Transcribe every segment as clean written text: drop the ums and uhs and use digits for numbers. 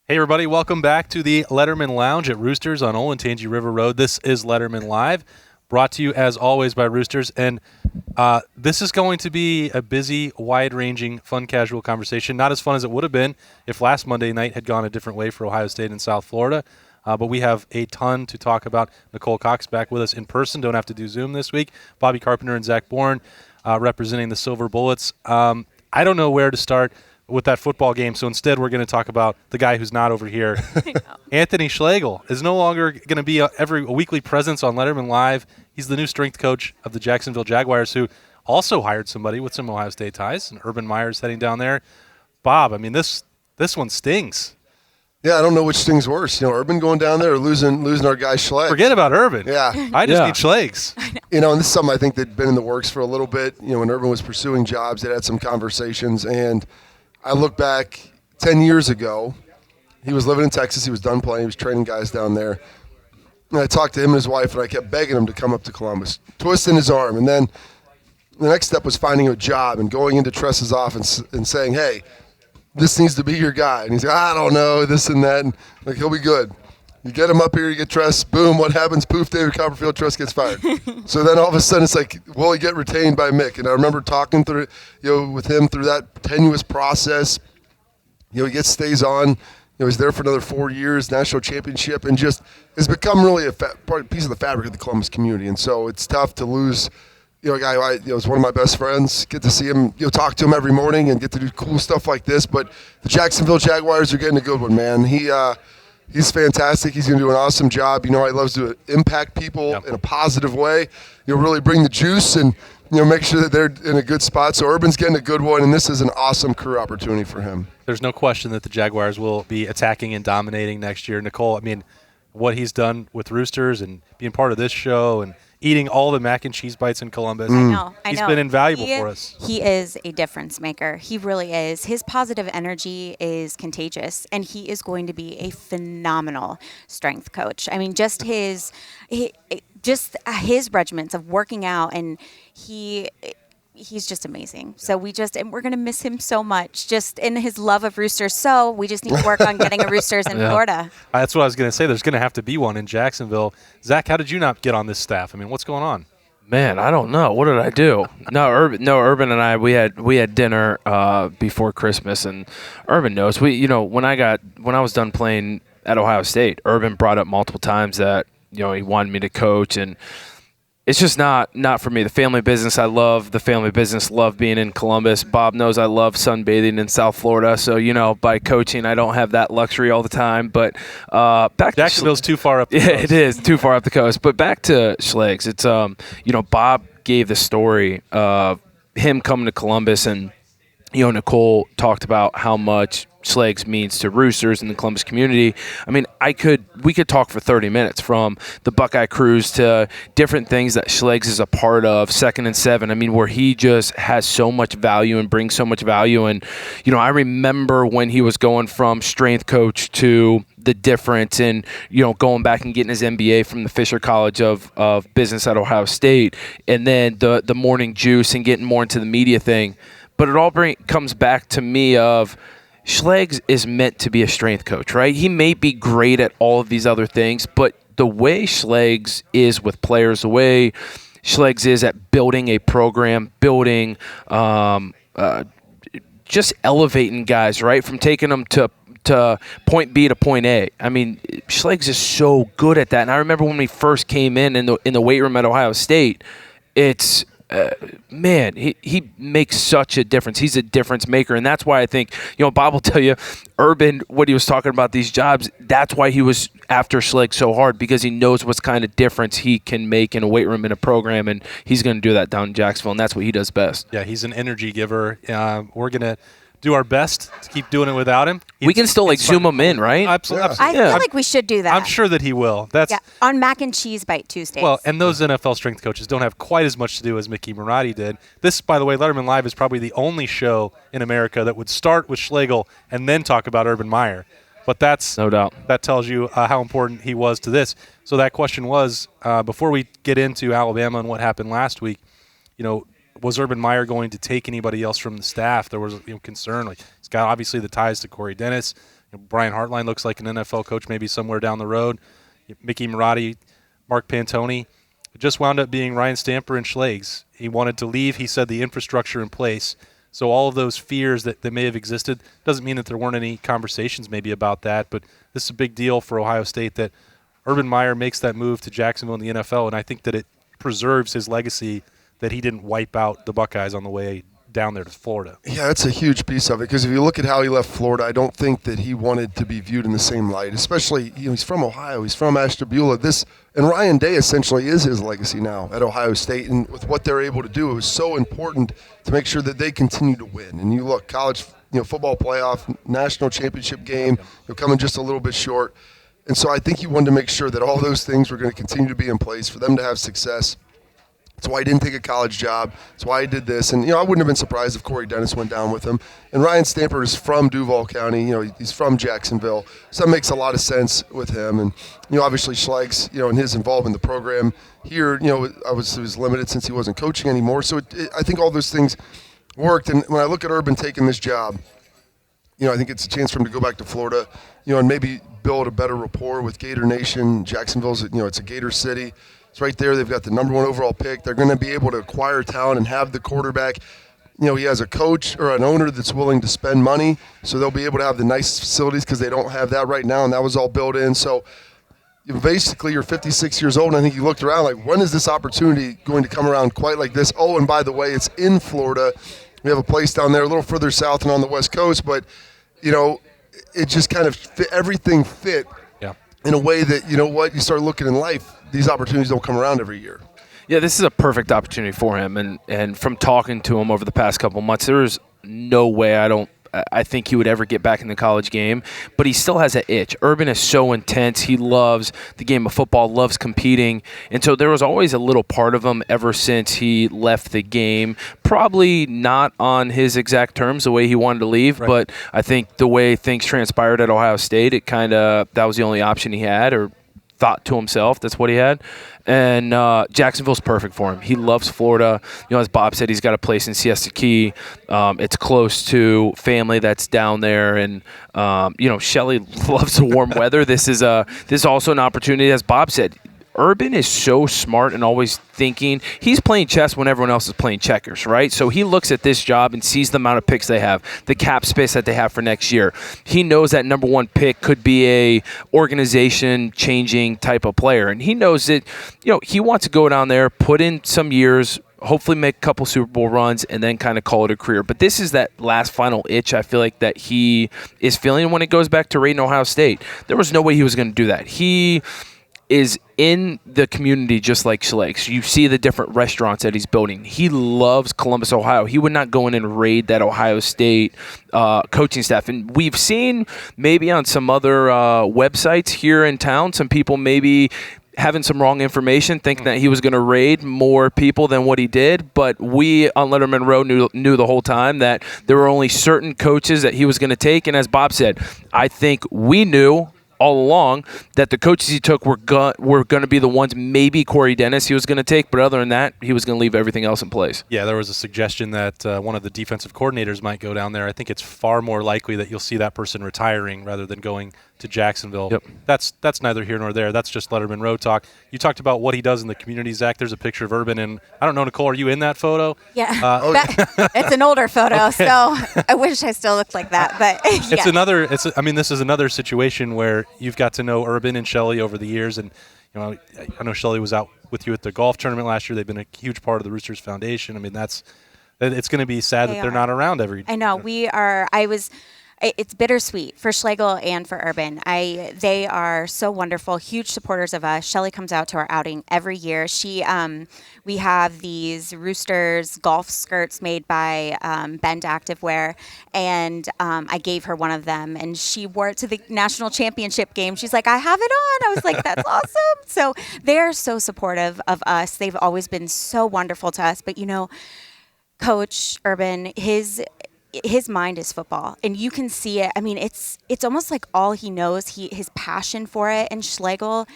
Hey, everybody. Welcome back to the Lettermen Lounge at Roosters on Olentangy River Road. This is Lettermen Live, brought to you, as always, by Roosters. And this is going to be a busy, wide-ranging, fun, casual conversation. Not as fun as it would have been if last Monday night had gone a different way for Ohio State and South Florida. But we have a ton to talk about. Nicole Cox back with us in person. Don't have to do Zoom this week. Bobby Carpenter and Zach Boren representing the Silver Bullets. I don't know where to start with that football game, so instead we're going to talk about the guy who's not over here. Anthony Schlegel is no longer going to be a weekly presence on Lettermen Live. He's the new strength coach of the Jacksonville Jaguars, who also hired somebody with some Ohio State ties, and Urban Meyer is heading down there. Bob, I mean, this one stings. Yeah, I don't know which stings worse. Urban going down there or losing our guy Schlegel. Forget about Urban. Yeah. I just need Schlegs. And this is something I think that had been in the works for a little bit. When Urban was pursuing jobs, they had some conversations, and I look back 10 years ago. He was living in Texas. He was done playing. He was training guys down there. And I talked to him and his wife, and I kept begging him to come up to Columbus, twisting his arm. And then the next step was finding a job and going into Tress's office and saying, hey, this needs to be your guy. And he's like, I don't know, this and that. And he'll be good. You get him up here, you get Tress, boom, what happens? Poof, David Copperfield, Tress gets fired. So then all of a sudden it's like, will he get retained by Mick? And I remember talking through, with him through that tenuous process. He stays on. He's there for another 4 years, national championship, and just has become really a piece of the fabric of the Columbus community. And so it's tough to lose, a guy who is one of my best friends. Get to see him, talk to him every morning and get to do cool stuff like this. But the Jacksonville Jaguars are getting a good one, man. He's fantastic. He's going to do an awesome job. He loves to impact people in a positive way. Really bring the juice and make sure that they're in a good spot. So Urban's getting a good one, and this is an awesome career opportunity for him. There's no question that the Jaguars will be attacking and dominating next year. Nicole, I mean, what he's done with Roosters and being part of this show and eating all the mac and cheese bites in Columbus. I know. He's been invaluable for us. He is a difference maker. He really is. His positive energy is contagious, and he is going to be a phenomenal strength coach. I mean, just his regiments of working out, and he's just amazing. So and we're going to miss him so much, just in his love of Roosters. So we just need to work on getting a Roosters in Florida. That's what I was going to say. There's going to have to be one in Jacksonville. Zach, how did you not get on this staff? I mean, what's going on? Man, I don't know. What did I do? Urban and I, we had dinner before Christmas, and Urban knows. When I was done playing at Ohio State, Urban brought up multiple times that he wanted me to coach, and it's just not for me. The family business, I love the family business, love being in Columbus. Bob knows I love sunbathing in South Florida. So, by coaching, I don't have that luxury all the time. But back Jacksonville's too far up the coast. Yeah, it is too far up the coast. But back to Schlegs. It's, Bob gave the story of him coming to Columbus, and, Nicole talked about how much Schlegs means to Roosters and the Columbus community. I mean, we could talk for 30 minutes, from the Buckeye cruise to different things that Schlegs is a part of, 2nd and 7. I mean, where he just has so much value and brings so much value. And, I remember when he was going from strength coach to the difference, and, going back and getting his MBA from the Fisher College of Business at Ohio State, and then the morning juice and getting more into the media thing. But it all comes back to me of Schlegs is meant to be a strength coach, right? He may be great at all of these other things, but the way Schlegs is with players, the way Schlegs is at building a program, building, just elevating guys, right? From taking them to point B to point A. I mean, Schlegs is so good at that. And I remember when we first came in the weight room at Ohio State, it's man, he makes such a difference. He's a difference maker, and that's why I think, Bob will tell you, Urban, when he was talking about these jobs, that's why he was after Schlegel so hard, because he knows what kind of difference he can make in a weight room, in a program, and he's going to do that down in Jacksonville, and that's what he does best. Yeah, he's an energy giver. We're going to do our best to keep doing it without him. We can still zoom him in, right? Absolutely. I feel like we should do that. I'm sure that he will. On Mac and Cheese Bite Tuesdays. Well, and those NFL strength coaches don't have quite as much to do as Mickey Marotti did. This, by the way, Lettermen Live is probably the only show in America that would start with Schlegel and then talk about Urban Meyer. But that's no doubt. That tells you how important he was to this. So that question was, before we get into Alabama and what happened last week, was Urban Meyer going to take anybody else from the staff? There was concern. Like, he's got obviously the ties to Corey Dennis. Brian Hartline looks like an NFL coach maybe somewhere down the road. Mickey Marotti, Mark Pantoni. It just wound up being Ryan Stamper and Schlegs. He wanted to leave. He said the infrastructure in place. So all of those fears that may have existed doesn't mean that there weren't any conversations maybe about that, but this is a big deal for Ohio State that Urban Meyer makes that move to Jacksonville in the NFL, and I think that it preserves his legacy that he didn't wipe out the Buckeyes on the way down there to Florida. Yeah, that's a huge piece of it, because if you look at how he left Florida, I don't think that he wanted to be viewed in the same light, especially, he's from Ohio, he's from Ashtabula. And Ryan Day essentially is his legacy now at Ohio State, and with what they're able to do, it was so important to make sure that they continue to win. And you look, college football playoff, national championship game, coming just a little bit short. And so I think he wanted to make sure that all those things were going to continue to be in place for them to have success. That's why he didn't take a college job. That's why he did this. And, I wouldn't have been surprised if Corey Dennis went down with him. And Ryan Stamper is from Duval County. He's from Jacksonville. So that makes a lot of sense with him. And, obviously Schlegs, and his involvement in the program here, he was limited since he wasn't coaching anymore. So I think all those things worked. And when I look at Urban taking this job, I think it's a chance for him to go back to Florida, and maybe build a better rapport with Gator Nation. Jacksonville's, it's a Gator city. It's right there. They've got the number 1 overall pick. They're going to be able to acquire talent and have the quarterback. He has a coach or an owner that's willing to spend money, so they'll be able to have the nice facilities because they don't have that right now, and that was all built in. So basically you're 56 years old, and I think you looked around like, when is this opportunity going to come around quite like this? Oh, and by the way, it's in Florida. We have a place down there a little further south and on the West Coast, but, it just kind of fit, everything fit in a way that, you start looking in life, these opportunities don't come around every year. Yeah, this is a perfect opportunity for him. And from talking to him over the past couple months, there's no way I think he would ever get back in the college game, but he still has an itch. Urban is so intense. He loves the game of football, loves competing. And so there was always a little part of him ever since he left the game, probably not on his exact terms, the way he wanted to leave, right. But I think the way things transpired at Ohio State, that was the only option he had, or thought to himself that's what he had. And Jacksonville's perfect for him. He loves Florida. As Bob said, he's got a place in Siesta Key. It's close to family that's down there, and Shelley loves the warm weather. This is also an opportunity, as Bob said. Urban is so smart and always thinking. He's playing chess when everyone else is playing checkers, right? So he looks at this job and sees the amount of picks they have, the cap space that they have for next year. He knows that number 1 pick could be a organization-changing type of player. And he knows that, he wants to go down there, put in some years, hopefully make a couple Super Bowl runs, and then kind of call it a career. But this is that last final itch I feel like that he is feeling when it goes back to Rayton, Ohio State. There was no way he was going to do that. He is in the community just like Schlegs. You see the different restaurants that he's building. He loves Columbus, Ohio. He would not go in and raid that Ohio State coaching staff. And we've seen maybe on some other websites here in town, some people maybe having some wrong information, thinking that he was going to raid more people than what he did. But we on Lettermen Row knew the whole time that there were only certain coaches that he was going to take. And as Bob said, I think we knew all along that the coaches he took were going to be the ones, maybe Corey Dennis he was going to take, but other than that, he was going to leave everything else in place. Yeah, there was a suggestion that one of the defensive coordinators might go down there. I think it's far more likely that you'll see that person retiring rather than going to Jacksonville. Yep. That's neither here nor there. That's just Lettermen Row talk. You talked about what he does in the community, Zach. There's a picture of Urban, and I don't know, Nicole, are you in that photo? Yeah. It's an older photo, okay. So I wish I still looked like that. But yeah. This is another situation where you've got to know Urban and Shelley over the years, and I know Shelley was out with you at the golf tournament last year. They've been a huge part of the Roosters Foundation. It's going to be sad that they're not around every. I know we are. It's bittersweet for Schlegel and for Urban. They are so wonderful, huge supporters of us. Shelley comes out to our outing every year. We have these Roosters golf skirts made by Bend Activewear, and I gave her one of them, and she wore it to the national championship game. She's like, I have it on. I was like, that's awesome. So they're so supportive of us. They've always been so wonderful to us. But, Coach Urban, his mind is football, and you can see it. It's almost like all he knows. His passion for it, and Schlegel,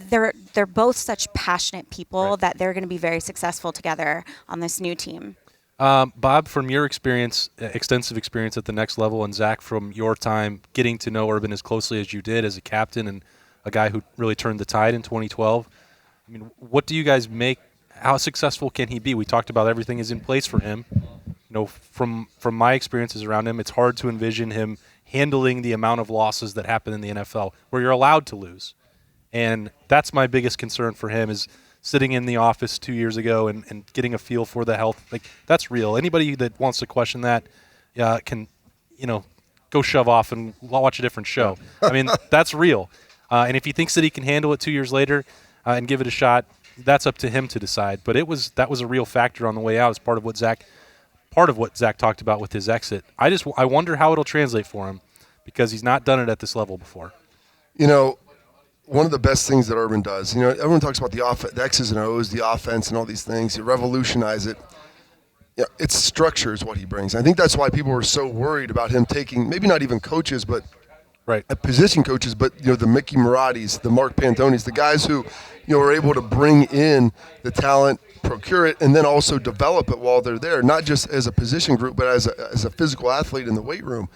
they're both such passionate people, right, that they're going to be very successful together on this new team. Bob, from your experience, extensive experience at the next level, and Zach, from your time getting to know Urban as closely as you did as a captain and a guy who really turned the tide in 2012, I mean, what do you guys make? How successful can he be? We talked about everything is in place for him. From my experiences around him, it's hard to envision him handling the amount of losses that happen in the NFL, where you're allowed to lose. And that's my biggest concern for him is sitting in the office 2 years ago and getting a feel for the health. Like, that's real. Anybody that wants to question that can, go shove off and watch a different show. I mean, that's real. And if he thinks that he can handle it 2 years later and give it a shot, that's up to him to decide. But that was a real factor on the way out as part of what Zach talked about with his exit. I wonder how it'll translate for him because he's not done it at this level before. One of the best things that Urban does, everyone talks about the X's and O's, the offense and all these things. You revolutionize it. Its structure is what he brings. I think that's why people were so worried about him taking maybe not even coaches, but right, position coaches, but the Mickey Marattis, the Mark Pantonis, the guys who are able to bring in the talent, procure it, and then also develop it while they're there, not just as a position group, but as a physical athlete in the weight room.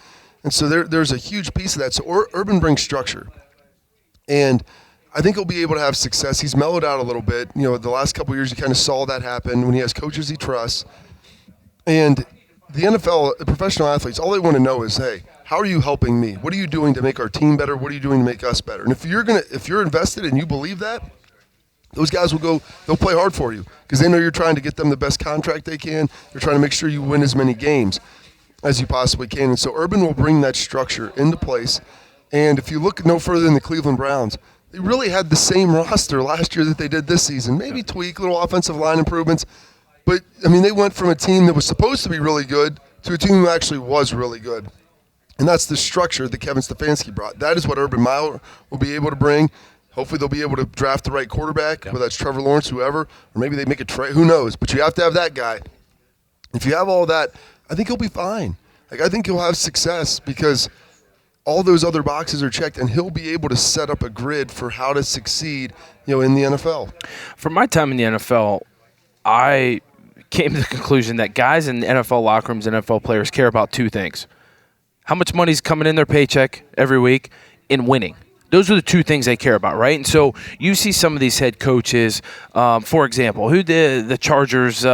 And so there's a huge piece of that. So Urban brings structure. And I think he'll be able to have success. He's mellowed out a little bit. The last couple of years, you kind of saw that happen when he has coaches he trusts. And the NFL, the professional athletes, all they want to know is, hey, how are you helping me? What are you doing to make our team better? What are you doing to make us better? And if you're invested and you believe that, those guys they'll play hard for you because they know you're trying to get them the best contract they can. They're trying to make sure you win as many games as you possibly can. And so Urban will bring that structure into place. And if you look no further than the Cleveland Browns, they really had the same roster last year that they did this season. Maybe tweak little offensive line improvements. But, they went from a team that was supposed to be really good to a team who actually was really good. And that's the structure that Kevin Stefanski brought. That is what Urban Meyer will be able to bring. Hopefully they'll be able to draft the right quarterback, whether that's Trevor Lawrence, whoever, or maybe they make a trade. Who knows? But you have to have that guy. If you have all that, I think he'll be fine. I think he'll have success because – all those other boxes are checked, and he'll be able to set up a grid for how to succeed, in the NFL. From my time in the NFL, I came to the conclusion that guys in the NFL locker rooms and NFL players care about two things. How much money's coming in their paycheck every week and winning. Those are the two things they care about, right? And so you see some of these head coaches, for example, who the Chargers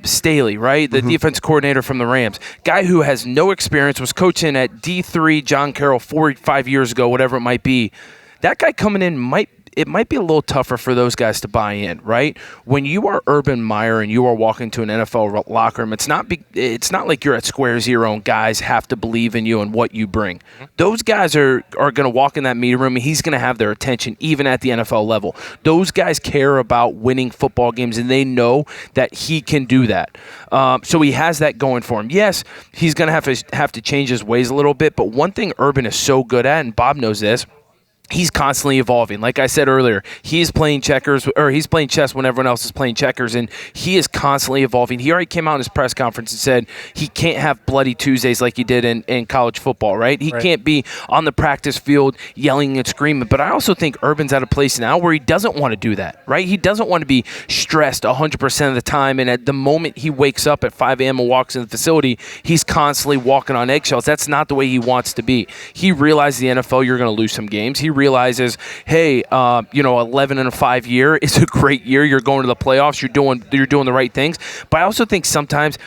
Staley, right? The defense coordinator from the Rams. Guy who has no experience, was coaching at D3 John Carroll 4 or 5 years ago, whatever it might be. That guy coming in might be a little tougher for those guys to buy in, right? When you are Urban Meyer and you are walking to an NFL locker room, it's not like you're at square zero and guys have to believe in you and what you bring. Those guys are going to walk in that meeting room and he's going to have their attention even at the NFL level. Those guys care about winning football games and they know that he can do that. So he has that going for him. Yes, he's going to have to change his ways a little bit, but one thing Urban is so good at, and Bob knows this, he's constantly evolving. Like I said earlier, he's playing chess when everyone else is playing checkers, and he is constantly evolving. He already came out in his press conference and said he can't have bloody Tuesdays like he did in college football, right? He can't be on the practice field yelling and screaming. But I also think Urban's at a place now where he doesn't want to do that, right? He doesn't want to be stressed 100% of the time, and at the moment he wakes up at 5 a.m. and walks in the facility, he's constantly walking on eggshells. That's not the way he wants to be. He realizes the NFL, you're going to lose some games. He realizes, hey, 11-5 year is a great year. You're going to the playoffs. You're doing the right things. But I also think sometimes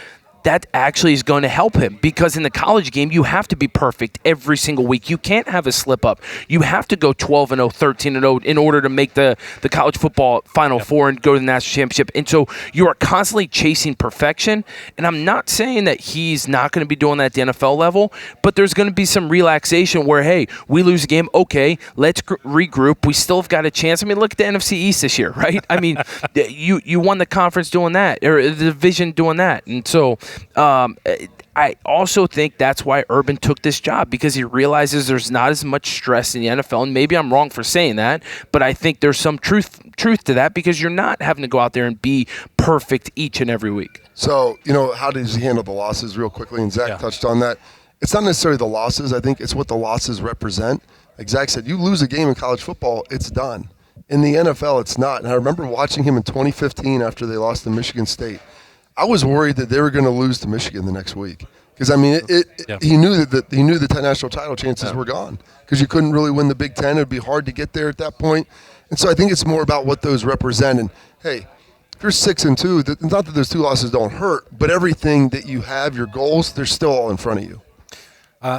that actually is going to help him because in the college game, you have to be perfect every single week. You can't have a slip up. You have to go 12-0, 13-0 in order to make the college football Final Four and go to the national championship. And so you are constantly chasing perfection. And I'm not saying that he's not going to be doing that at the NFL level, but there's going to be some relaxation where, hey, we lose a game. Okay, let's regroup. We still have got a chance. I mean, look at the NFC East this year, right? I mean, you won the conference doing that, or the division doing that. And so I also think that's why Urban took this job, because he realizes there's not as much stress in the NFL, and maybe I'm wrong for saying that, but I think there's some truth to that because you're not having to go out there and be perfect each and every week. So, how does he handle the losses real quickly? And Zach touched on that. It's not necessarily the losses. I think it's what the losses represent. Like Zach said, you lose a game in college football, it's done. In the NFL, it's not. And I remember watching him in 2015 after they lost to Michigan State. I was worried that they were going to lose to Michigan the next week. Because, I mean, Yeah. he knew that the national title chances were gone because you couldn't really win the Big Ten. It would be hard to get there at that point. And so I think it's more about what those represent. And, hey, if you're 6-2, not that those 2 losses don't hurt, but everything that you have, your goals, they're still all in front of you.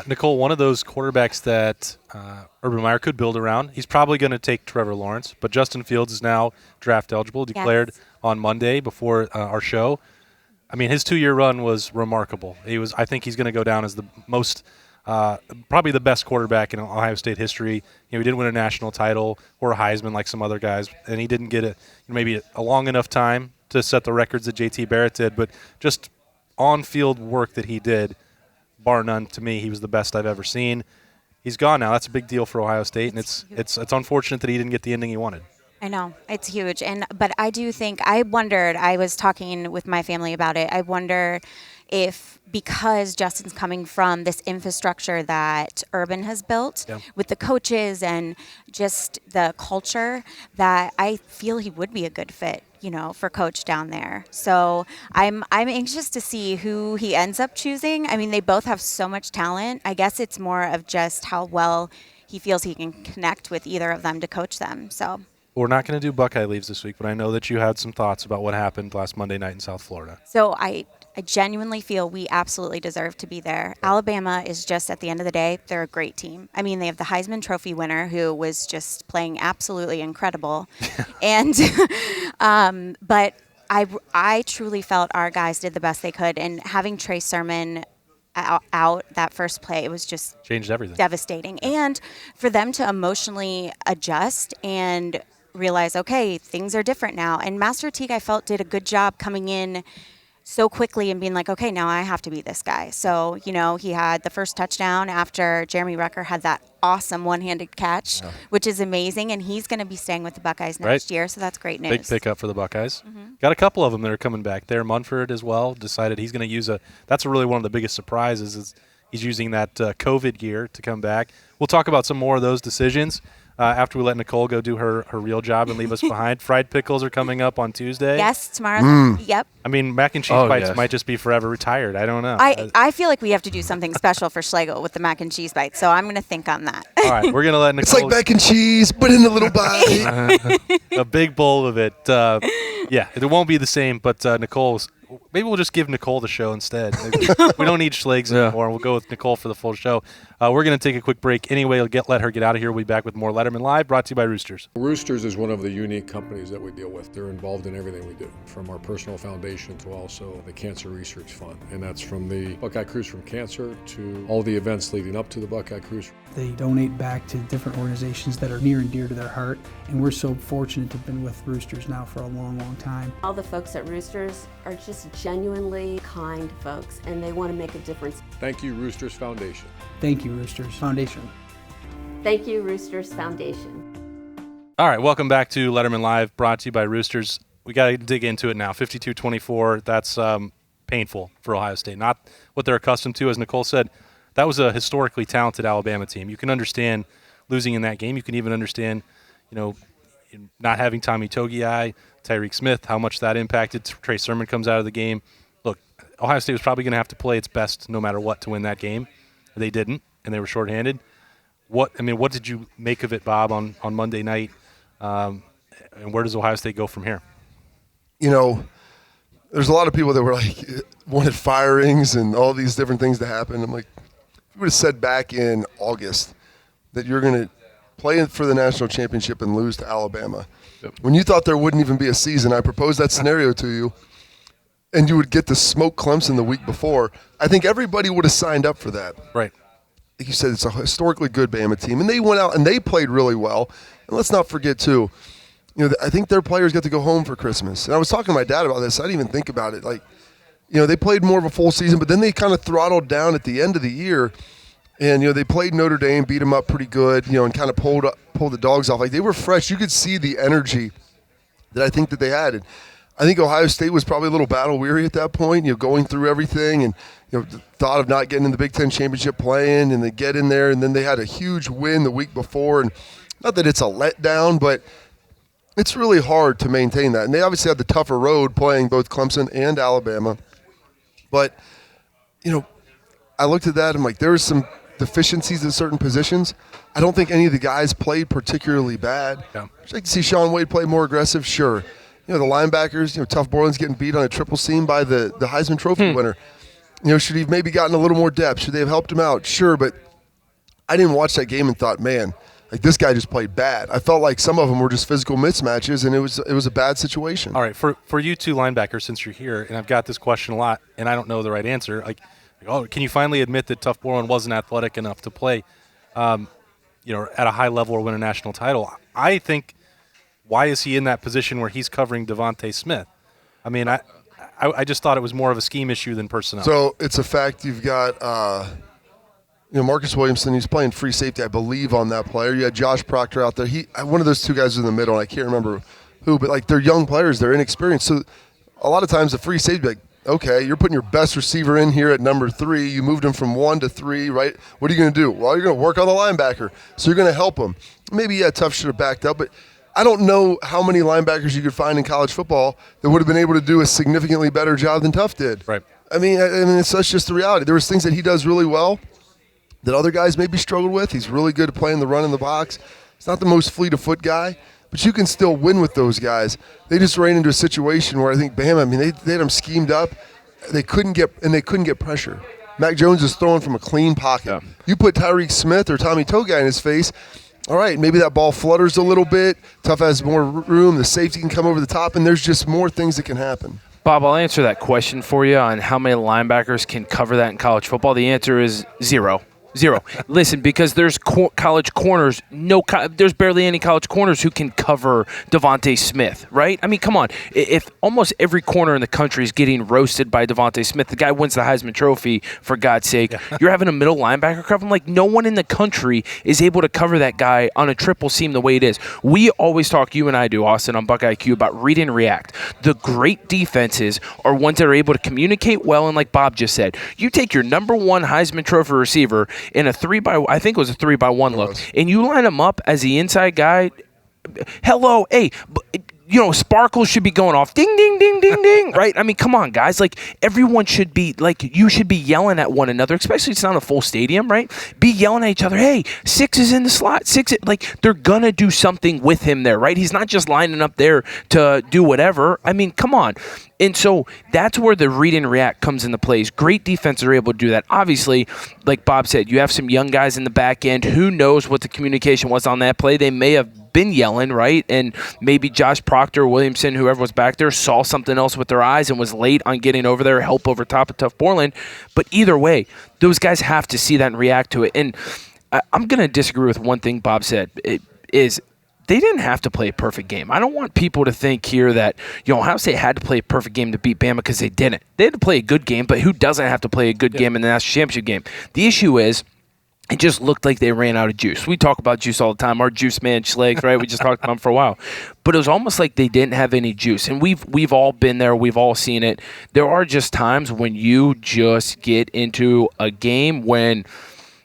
Nicole, one of those quarterbacks that Urban Meyer could build around, he's probably going to take Trevor Lawrence, but Justin Fields is now draft eligible, declared on Monday before our show. I mean, his 2-year run was remarkable. I think he's going to go down as the most, probably the best quarterback in Ohio State history. He didn't win a national title or a Heisman like some other guys, and he didn't get maybe a long enough time to set the records that JT Barrett did, but just on-field work that he did, bar none, to me, he was the best I've ever seen. He's gone now. That's a big deal for Ohio State, and it's unfortunate that he didn't get the ending he wanted. I know, it's huge. But I do think, I wondered, I was talking with my family about it, I wonder if because Justin's coming from this infrastructure that Urban has built with the coaches and just the culture, that I feel he would be a good fit, for coach down there. So I'm anxious to see who he ends up choosing. I mean, they both have so much talent. I guess it's more of just how well he feels he can connect with either of them to coach them. So we're not going to do Buckeye leaves this week, but I know that you had some thoughts about what happened last Monday night in South Florida. So I genuinely feel we absolutely deserve to be there. Alabama is just, at the end of the day, they're a great team. I mean, they have the Heisman Trophy winner who was just playing absolutely incredible. And but I truly felt our guys did the best they could. And having Trey Sermon out that first play, it was just changed everything, devastating. And for them to emotionally adjust and realize, okay, things are different now. And Master Teague, I felt, did a good job coming in so quickly and being like, okay, now I have to be this guy. So, he had the first touchdown after Jeremy Rucker had that awesome one-handed catch, which is amazing. And he's going to be staying with the Buckeyes next year. So that's great news. Big pickup for the Buckeyes. Got a couple of them that are coming back there. Munford as well decided he's going to use that's really one of the biggest surprises is he's using that COVID year to come back. We'll talk about some more of those decisions after we let Nicole go do her real job and leave us behind. Fried pickles are coming up on Tuesday. Yes, tomorrow. Yep. I mean, mac and cheese bites might just be forever retired. I don't know. I feel like we have to do something special for Schlegel with the mac and cheese bites, so I'm going to think on that. All right, we're going to let Nicole. It's like mac and cheese, but in a little bite. A big bowl of it. It won't be the same, but Nicole's. Maybe we'll just give Nicole the show instead. We don't need Schlegs anymore. We'll go with Nicole for the full show. We're going to take a quick break anyway. Let her get out of here. We'll be back with more Lettermen Live, brought to you by Roosters. Roosters is one of the unique companies that we deal with. They're involved in everything we do, from our personal foundation to also the Cancer Research Fund. And that's from the Buckeye Cruise from Cancer to all the events leading up to the Buckeye Cruise. They donate back to different organizations that are near and dear to their heart, and we're so fortunate to have been with Roosters now for a long, long time. All the folks at Roosters are just genuinely kind folks, and they want to make a difference. Thank you, Roosters Foundation. Thank you, Roosters Foundation. Thank you, Roosters Foundation. All right, welcome back to Lettermen Live, brought to you by Roosters. We got to dig into it now. 52-24, that's painful for Ohio State. Not what they're accustomed to, as Nicole said. That was a historically talented Alabama team. You can understand losing in that game. You can even understand, not having Tommy Togiai, Tyreek Smith, how much that impacted. Trey Sermon comes out of the game. Look, Ohio State was probably going to have to play its best no matter what to win that game. They didn't, and they were shorthanded. What did you make of it, Bob, on Monday night? And where does Ohio State go from here? There's a lot of people that were like, wanted firings and all these different things to happen. I'm like, if you would have said back in August that you're going to play for the national championship and lose to Alabama, when you thought there wouldn't even be a season, I proposed that scenario to you, and you would get to smoke Clemson the week before, I think everybody would have signed up for that. Right. Like you said, it's a historically good Bama team, and they went out and they played really well. And let's not forget, too, I think their players get to go home for Christmas. And I was talking to my dad about this. I didn't even think about it. Like, they played more of a full season, but then they kind of throttled down at the end of the year. And, they played Notre Dame, beat them up pretty good, and kind of pulled the dogs off. Like, they were fresh. You could see the energy that I think that they had. And I think Ohio State was probably a little battle-weary at that point, going through everything and, the thought of not getting in the Big Ten championship playing, and they get in there, and then they had a huge win the week before. And not that it's a letdown, but it's really hard to maintain that. And they obviously had the tougher road playing both Clemson and Alabama. But, I looked at that and I'm like, there was some deficiencies at certain positions. I don't think any of the guys played particularly bad. Yeah. I'd like to see Shaun Wade play more aggressive, sure. The linebackers, Tough Borland's getting beat on a triple seam by the Heisman Trophy winner. Should he have maybe gotten a little more depth? Should they have helped him out? Sure, but I didn't watch that game and thought, man, this guy just played bad. I felt like some of them were just physical mismatches, and it was a bad situation. All right, for you two linebackers, since you're here, and I've got this question a lot, and I don't know the right answer. Can you finally admit that Tough Boren wasn't athletic enough to play, at a high level or win a national title? I think, why is he in that position where he's covering Devontae Smith? I mean, I just thought it was more of a scheme issue than personnel. So it's a fact you've got Marcus Williamson, he's playing free safety, I believe, on that player. You had Josh Proctor out there. One of those two guys was in the middle, and I can't remember who, but they're young players, they're inexperienced. So a lot of times the free safety, okay, you're putting your best receiver in here at number 3. You moved him from 1 to 3, right? What are you going to do? Well, you're going to work on the linebacker, so you're going to help him. Maybe Tough should have backed up, but I don't know how many linebackers you could find in college football that would have been able to do a significantly better job than Tough did. Right. I mean, that's just the reality. There was things that he does really well that other guys maybe struggled with. He's really good at playing the run in the box. He's not the most fleet of foot guy, but you can still win with those guys. They just ran into a situation where I think Bama, they had them schemed up. They couldn't get pressure. Mac Jones is throwing from a clean pocket. Yeah. You put Tyreek Smith or Tommy Togai in his face, all right, maybe that ball flutters a little bit. Tough has more room. The safety can come over the top, and there's just more things that can happen. Bob, I'll answer that question for you on how many linebackers can cover that in college football. The answer is 0. Listen, because there's college corners, there's barely any college corners who can cover Devontae Smith, right? I mean, come on. If almost every corner in the country is getting roasted by Devontae Smith, the guy wins the Heisman Trophy, for God's sake. You're having a middle linebacker cover him. No one in the country is able to cover that guy on a triple seam the way it is. We always talk, you and I do, Austin, on Buckeye IQ, about read and react. The great defenses are ones that are able to communicate well, and like Bob just said, you take your number 1 Heisman Trophy receiver in a 3-by-1 look, and you line him up as the inside guy. Hello, hey, sparkles should be going off. Ding, ding, ding, ding, ding. Right? I mean, come on, guys. Everyone should be, you should be yelling at one another, especially it's not a full stadium, right? Be yelling at each other. Hey, 6 is in the slot. 6. They're going to do something with him there, right? He's not just lining up there to do whatever. I mean, come on. And so that's where the read and react comes into place. Great defenses are able to do that. Obviously, like Bob said, you have some young guys in the back end. Who knows what the communication was on that play? They may have been yelling, right? And maybe Josh Proctor, Williamson, whoever was back there, saw something else with their eyes and was late on getting over there, help over top of Tough Borland. But either way, those guys have to see that and react to it. And I'm going to disagree with one thing Bob said. They didn't have to play a perfect game. I don't want people to think here that, Ohio State had to play a perfect game to beat Bama, because they didn't. They had to play a good game, but who doesn't have to play a good game in the national championship game? The issue is, it just looked like they ran out of juice. We talk about juice all the time. Our juice man, Schlegel, right? We just talked about him for a while. But it was almost like they didn't have any juice. And we've all been there. We've all seen it. There are just times when you just get into a game when,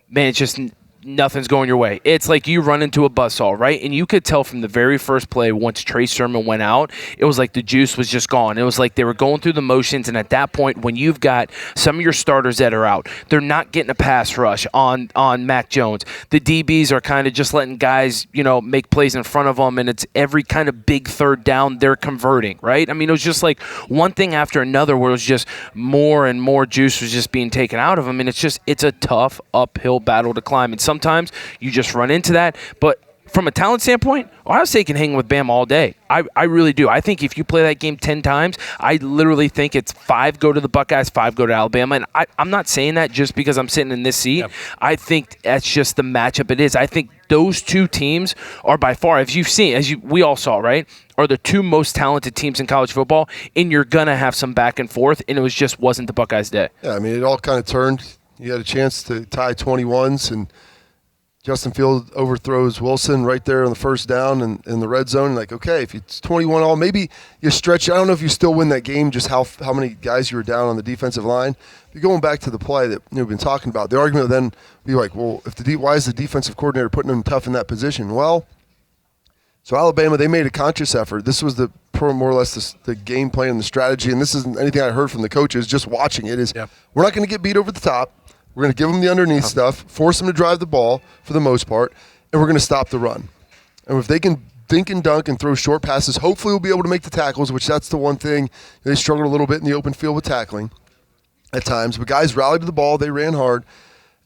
man, it's just nothing's going your way. It's like you run into a buzzsaw, right? And you could tell from the very first play, once Trey Sermon went out, it was like the juice was just gone. It was like they were going through the motions, and at that point, when you've got some of your starters that are out, they're not getting a pass rush on Mac Jones. The DBs are kind of just letting guys, make plays in front of them, and it's every kind of big third down they're converting, right? I mean, it was just like one thing after another where it was just more and more juice was just being taken out of them, and it's a tough uphill battle to climb. And sometimes you just run into that. But from a talent standpoint, Ohio State can hang with Bama all day. I really do. I think if you play that game 10 times, I literally think it's 5 go to the Buckeyes, 5 go to Alabama. And I'm not saying that just because I'm sitting in this seat. Yep. I think that's just the matchup it is. I think those two teams are by far, as you've seen, we all saw, right, are the 2 most talented teams in college football, and you're going to have some back and forth, and it wasn't the Buckeyes' day. Yeah, I mean, it all kind of turned. You had a chance to tie 21s, and Justin Field overthrows Wilson right there on the first down in the red zone. Okay, if it's 21 all, maybe you stretch. I don't know if you still win that game, just how many guys you were down on the defensive line. If you're going back to the play that we've been talking about, the argument would then be like, well, why is the defensive coordinator putting him tough in that position? Well, So Alabama, they made a conscious effort. This was more or less the game plan and the strategy, and this isn't anything I heard from the coaches, just watching it, is we're not going to get beat over the top. We're going to give them the underneath stuff, force them to drive the ball for the most part, and we're going to stop the run. And if they can dink and dunk and throw short passes, hopefully we'll be able to make the tackles, which that's the one thing. They struggled a little bit in the open field with tackling at times. But guys rallied to the ball. They ran hard.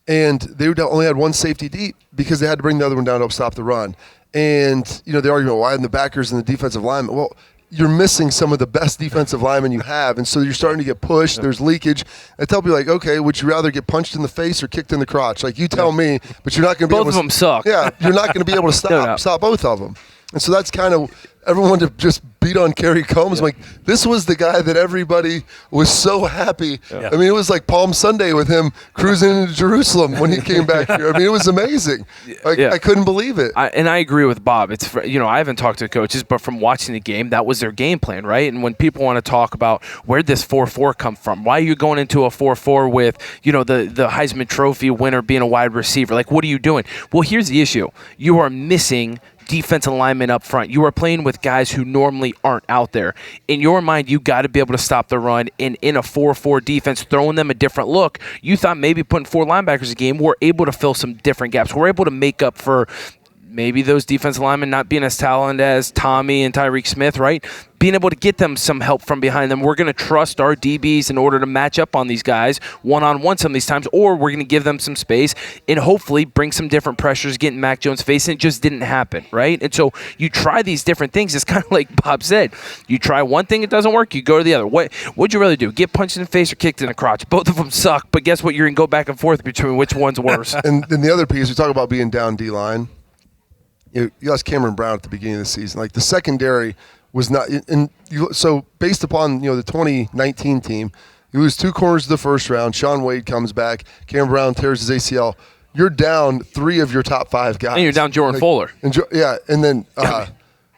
And they only had one safety deep because they had to bring the other one down to help stop the run. And, the argument, why in the backers and the defensive linemen? Well, you're missing some of the best defensive linemen you have, and so you're starting to get pushed. There's leakage. I tell people, like, okay, would you rather get punched in the face or kicked in the crotch? Like, you tell me, but you're not going to be able to. Both of them suck. Yeah, you're not going to be able to stop both of them. And so that's kind of everyone to just beat on Kerry Combs. Yeah. Like, this was the guy that everybody was so happy. Yeah. I mean, it was like Palm Sunday with him cruising into Jerusalem when he came back here. I mean, it was amazing. I couldn't believe it. And I agree with Bob. It's I haven't talked to the coaches, but from watching the game, that was their game plan, right? And when people want to talk about where'd this 4-4 come from, why are you going into a 4-4 with the Heisman Trophy winner being a wide receiver? Like, what are you doing? Well, here's the issue: you are missing defensive linemen up front. You are playing with guys who normally aren't out there. In your mind, you got to be able to stop the run. And in a 4-4 defense, throwing them a different look, you thought maybe putting 4 linebackers a game, we're able to fill some different gaps. We're able to make up for maybe those defensive linemen not being as talented as Tommy and Tyreek Smith, right? Being able to get them some help from behind them. We're going to trust our DBs in order to match up on these guys one-on-one some of these times, or we're going to give them some space and hopefully bring some different pressures, getting Mac Jones' face, and it just didn't happen, right? And so you try these different things. It's kind of like Bob said. You try one thing, it doesn't work, you go to the other. What'd you rather do, get punched in the face or kicked in the crotch? Both of them suck, but guess what? You're going to go back and forth between which one's worse. And then the other piece, we talk about being down D-line. You lost Cameron Brown at the beginning of the season. Like, the secondary was not – so based upon, the 2019 team, you lose 2 corners of the first round. Shaun Wade comes back. Cameron Brown tears his ACL. You're down 3 of your top 5 guys. And you're down Jordan Fuller. And then,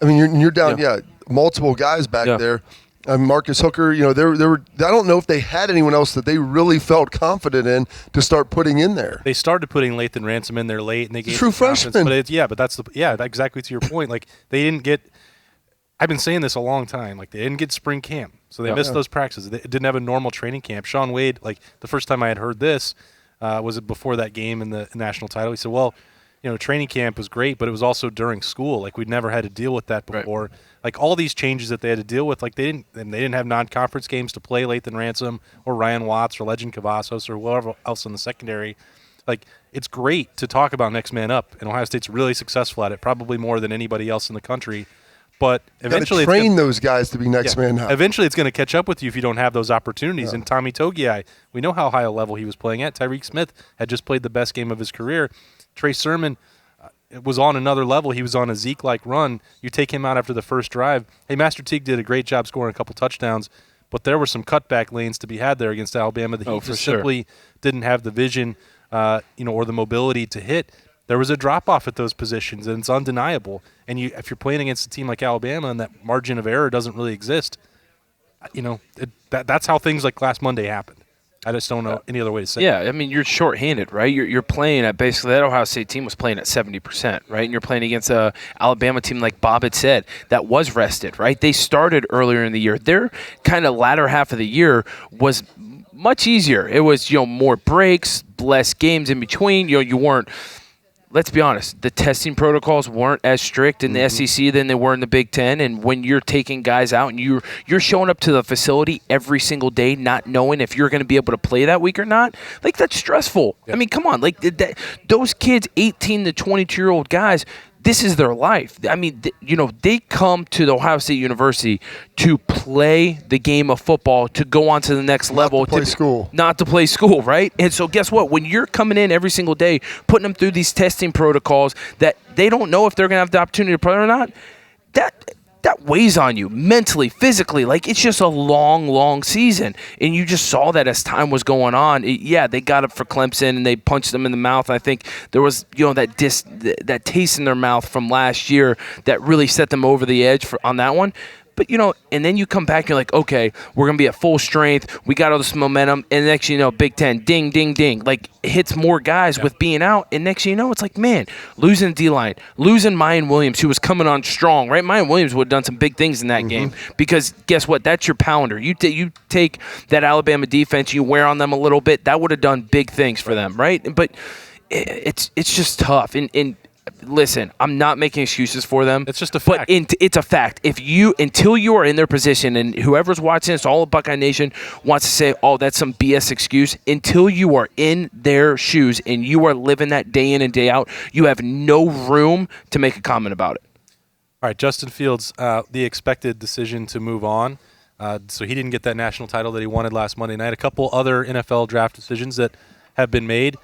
you're down, multiple guys back there. Marcus Hooker, there were. I don't know if they had anyone else that they really felt confident in to start putting in there. They started putting Lathan Ransom in there late, and they gave true freshman. But that's exactly to your point. Like, they didn't get. I've been saying this a long time. Like, they didn't get spring camp, so they missed those practices. They didn't have a normal training camp. Shaun Wade, like, the first time I had heard this was it before that game in the national title. He said, "Well, training camp was great, but it was also during school. Like, we'd never had to deal with that before." Right. Like, all these changes that they had to deal with, like, they didn't have non-conference games to play Lathan Ransom or Ryan Watts or Legend Cavazos or whoever else in the secondary. Like, it's great to talk about next man up, and Ohio State's really successful at it, probably more than anybody else in the country. But eventually, train those guys to be next man up. Eventually, it's going to catch up with you if you don't have those opportunities. Yeah. And Tommy Togiai, we know how high a level he was playing at. Tyreek Smith had just played the best game of his career. Trey Sermon was on another level. He was on a Zeke-like run. You take him out after the first drive. Hey, Master Teague did a great job scoring a couple touchdowns, but there were some cutback lanes to be had there against Alabama that he just simply didn't have the vision, or the mobility to hit. There was a drop-off at those positions, and it's undeniable. And if you're playing against a team like Alabama and that margin of error doesn't really exist, that's how things like last Monday happened. I just don't know any other way to say it. Yeah, I mean, you're shorthanded, right? You're playing at basically that Ohio State team was playing at 70%, right? And you're playing against a Alabama team, like Bob had said, that was rested, right? They started earlier in the year. Their kind of latter half of the year was much easier. It was, more breaks, less games in between. You weren't. Let's be honest, the testing protocols weren't as strict in the SEC than they were in the Big Ten. And when you're taking guys out and you're showing up to the facility every single day not knowing if you're going to be able to play that week or not, like, that's stressful. Yeah. I mean, come on. Like, those kids, 18 to 22-year-old guys, this is their life. I mean, they come to the Ohio State University to play the game of football, to go on to the next level. Not to play school, right? And so guess what? When you're coming in every single day, putting them through these testing protocols that they don't know if they're going to have the opportunity to play or not, that weighs on you mentally, physically. Like, it's just a long, long season. And you just saw that as time was going on. They got up for Clemson and they punched them in the mouth. I think there was, that taste in their mouth from last year that really set them over the edge on that one. But, and then you come back and you're like, okay, we're going to be at full strength. We got all this momentum. And next thing you know, Big Ten, ding, ding, ding. Like, it hits more guys with being out. And next thing you know, it's like, man, losing D-line, losing Mayan Williams, who was coming on strong, right? Mayan Williams would have done some big things in that game because guess what? That's your pounder. You take that Alabama defense, you wear on them a little bit. That would have done big things for them, right? But it's just tough. And listen, I'm not making excuses for them. It's just a fact. But it's a fact. Until you are in their position, and whoever's watching this, all of Buckeye Nation wants to say, oh, that's some BS excuse. Until you are in their shoes and you are living that day in and day out, you have no room to make a comment about it. All right, Justin Fields, the expected decision to move on. So he didn't get that national title that he wanted last Monday night. A couple other NFL draft decisions that have been made.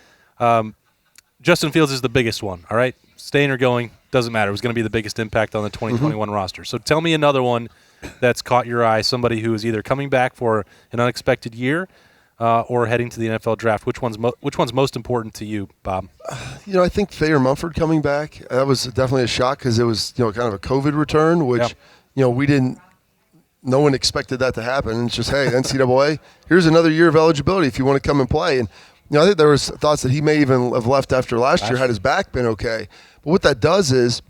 Justin Fields is the biggest one, all right? Staying or going, doesn't matter. It was going to be the biggest impact on the 2021 roster. So tell me another one that's caught your eye, somebody who is either coming back for an unexpected year or heading to the NFL draft. Which one's most important to you, Bob? I think Thayer Mumford coming back, that was definitely a shock because it was kind of a COVID return, which we didn't. No one expected that to happen. It's just, hey, NCAA, here's another year of eligibility if you want to come and play. And I think there was thoughts that he may even have left after last year had his back been okay. But what that does is,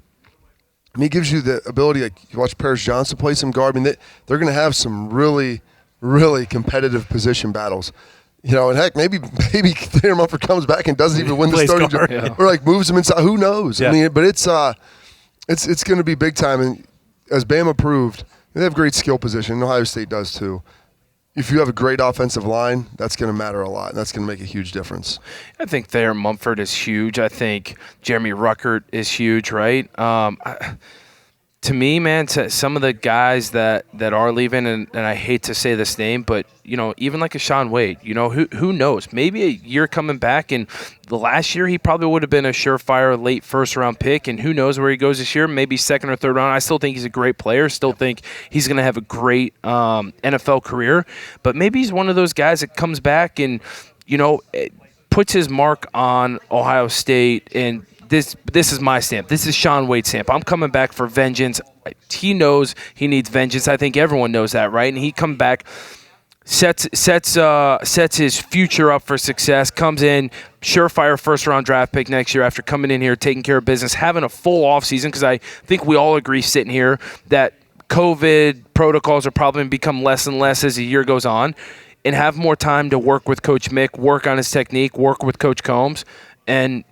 it gives you the ability, like you watch Paris Johnson play some guard. I mean, they're going to have some really, really competitive position battles. And heck, maybe Thayer Mumford comes back and doesn't even win the starting job, or like moves him inside. Who knows? Yeah. I mean, but it's going to be big time. And as Bama proved, they have great skill position. And Ohio State does too. If you have a great offensive line, that's going to matter a lot, and that's going to make a huge difference. I think Thayer Mumford is huge. I think Jeremy Ruckert is huge, right? To me, man, some of the guys that are leaving, and I hate to say this name, but, even like a Shaun Wade, who knows? Maybe a year coming back, and the last year he probably would have been a surefire late first-round pick, and who knows where he goes this year, maybe second or third round. I still think he's a great player, still think he's going to have a great NFL career, but maybe he's one of those guys that comes back and, puts his mark on Ohio State and this is my stamp. This is Shaun Wade's stamp. I'm coming back for vengeance. He knows he needs vengeance. I think everyone knows that, right? And he come back, sets his future up for success, comes in, surefire first-round draft pick next year after coming in here, taking care of business, having a full offseason, because I think we all agree sitting here that COVID protocols are probably going to become less and less as the year goes on, and have more time to work with Coach Mick, work on his technique, work with Coach Combs, and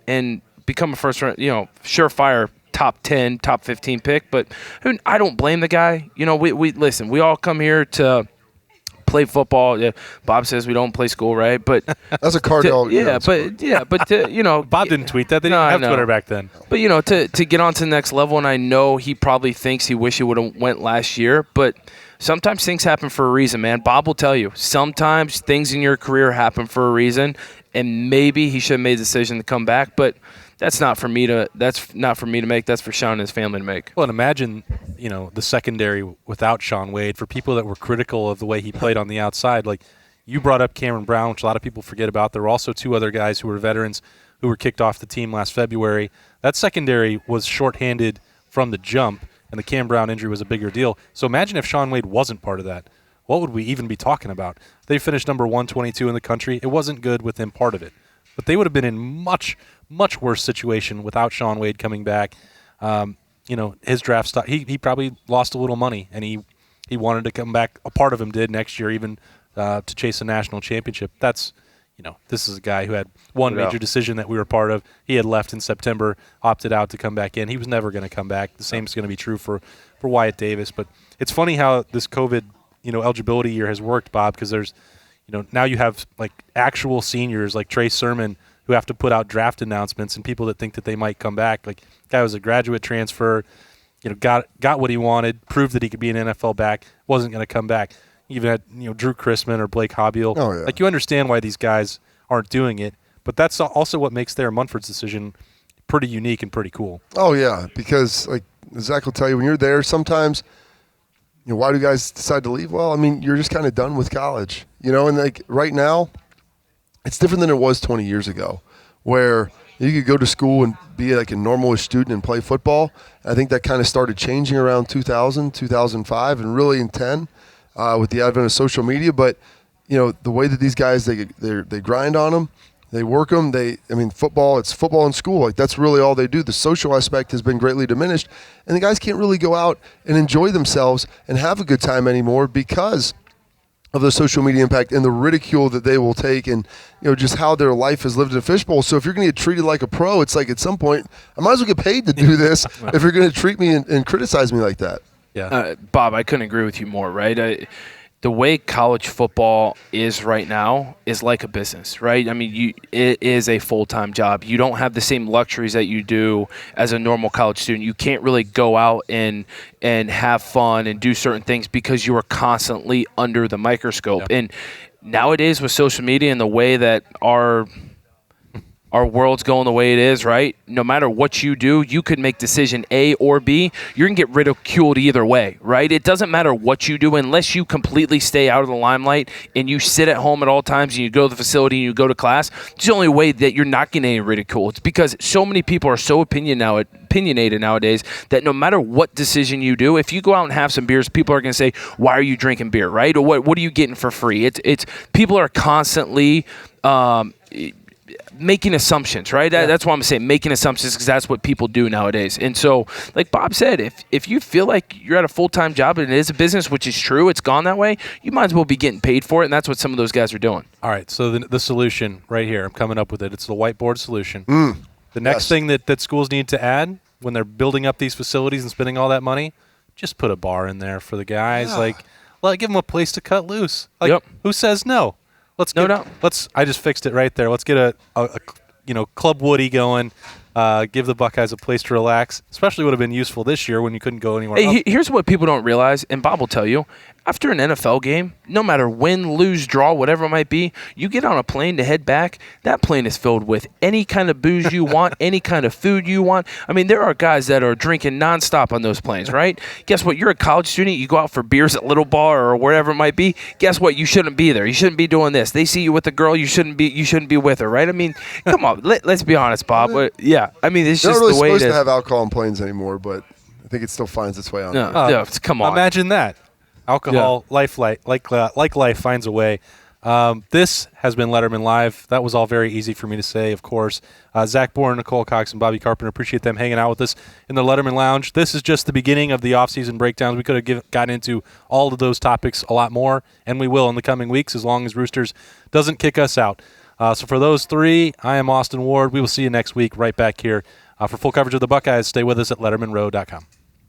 become a first-round, surefire top 10, top 15 pick. But I don't blame the guy. We listen, we all come here to play football. Yeah, Bob says we don't play school, right? But that's a Cardinal. Bob didn't tweet that. They didn't have Twitter back then. But to get on to the next level, and I know he probably thinks he wish he would have went last year, but sometimes things happen for a reason, man. Bob will tell you. Sometimes things in your career happen for a reason, and maybe he should have made the decision to come back, but that's not for me to make. That's for Shaun and his family to make. Well, and imagine, the secondary without Shaun Wade. For people that were critical of the way he played on the outside, like you brought up Cameron Brown, which a lot of people forget about. There were also two other guys who were veterans who were kicked off the team last February. That secondary was shorthanded from the jump, and the Cam Brown injury was a bigger deal. So imagine if Shaun Wade wasn't part of that. What would we even be talking about? They finished number 122 in the country. It wasn't good with him part of it. But they would have been in much, much worse situation without Shaun Wade coming back. His draft stock, he probably lost a little money, and he wanted to come back. A part of him did next year even to chase a national championship. That's, this is a guy who had one major decision that we were part of. He had left in September, opted out to come back in. He was never going to come back. The same is going to be true for Wyatt Davis. But it's funny how this COVID, eligibility year has worked, Bob, because there's, now you have like actual seniors like Trey Sermon who have to put out draft announcements, and people that think that they might come back. Like, guy was a graduate transfer, got what he wanted, proved that he could be an NFL back, wasn't going to come back. You even had, Drew Chrisman or Blake Hobbiel. Oh, yeah. Like, you understand why these guys aren't doing it, but that's also what makes Thayer Mumford's decision pretty unique and pretty cool. Oh, yeah, because, like Zach will tell you, when you're there, sometimes, why do guys decide to leave? Well, I mean, you're just kind of done with college, and like right now, it's different than it was 20 years ago where you could go to school and be like a normal student and play football. I think that kind of started changing around 2000, 2005, and really in 10 with the advent of social media. But, the way that these guys, they grind on them, they work them. Football, it's football in school. Like, that's really all they do. The social aspect has been greatly diminished. And the guys can't really go out and enjoy themselves and have a good time anymore because of the social media impact and the ridicule that they will take, and just how their life is lived in a fishbowl. So if you're going to get treated like a pro, it's like at some point I might as well get paid to do this if you're going to treat me and criticize me like that. Yeah, Bob, I couldn't agree with you more. Right, the way college football is right now is like a business, right? I mean, it is a full-time job. You don't have the same luxuries that you do as a normal college student. You can't really go out and have fun and do certain things because you are constantly under the microscope. Yeah. And nowadays with social media and the way that our world's going the way it is, right? No matter what you do, you could make decision A or B. You're going to get ridiculed either way, right? It doesn't matter what you do unless you completely stay out of the limelight and you sit at home at all times and you go to the facility and you go to class. It's the only way that you're not getting any ridicule. It's because so many people are so opinionated nowadays that no matter what decision you do, if you go out and have some beers, people are going to say, why are you drinking beer, right? Or what are you getting for free? It's people are constantly making assumptions, right? That's why I'm saying making assumptions, because that's what people do nowadays. And so, like Bob said, if you feel like you're at a full-time job and it is a business, which is true, it's gone that way, you might as well be getting paid for it, and that's what some of those guys are doing. All right, so the solution right here, I'm coming up with it. It's the whiteboard solution. The next thing that schools need to add when they're building up these facilities and spending all that money, just put a bar in there for the guys. Give them a place to cut loose. Who says no? I just fixed it right there. Let's get a Club Woody going. Give the Buckeyes a place to relax. Especially would have been useful this year when you couldn't go anywhere else. Here's what people don't realize, and Bob will tell you. After an NFL game, no matter win, lose, draw, whatever it might be, you get on a plane to head back, that plane is filled with any kind of booze you want, any kind of food you want. I mean, there are guys that are drinking nonstop on those planes, right? Guess what? You're a college student. You go out for beers at Little Bar or wherever it might be. Guess what? You shouldn't be there. You shouldn't be doing this. They see you with a girl. You shouldn't be with her, right? I mean, come on. Let's be honest, Bob. Yeah. I mean, it's just really the way it is. Supposed to have alcohol on planes anymore, but I think it still finds its way on. Come on. Imagine that. Alcohol, life finds a way. This has been Lettermen Live. That was all very easy for me to say, of course. Zach Boren, Nicole Cox, and Bobby Carpenter, appreciate them hanging out with us in the Lettermen Lounge. This is just the beginning of the offseason breakdowns. We could have gotten into all of those topics a lot more, and we will in the coming weeks as long as Roosters doesn't kick us out. So for those three, I am Austin Ward. We will see you next week right back here. For full coverage of the Buckeyes, stay with us at LettermenRow.com.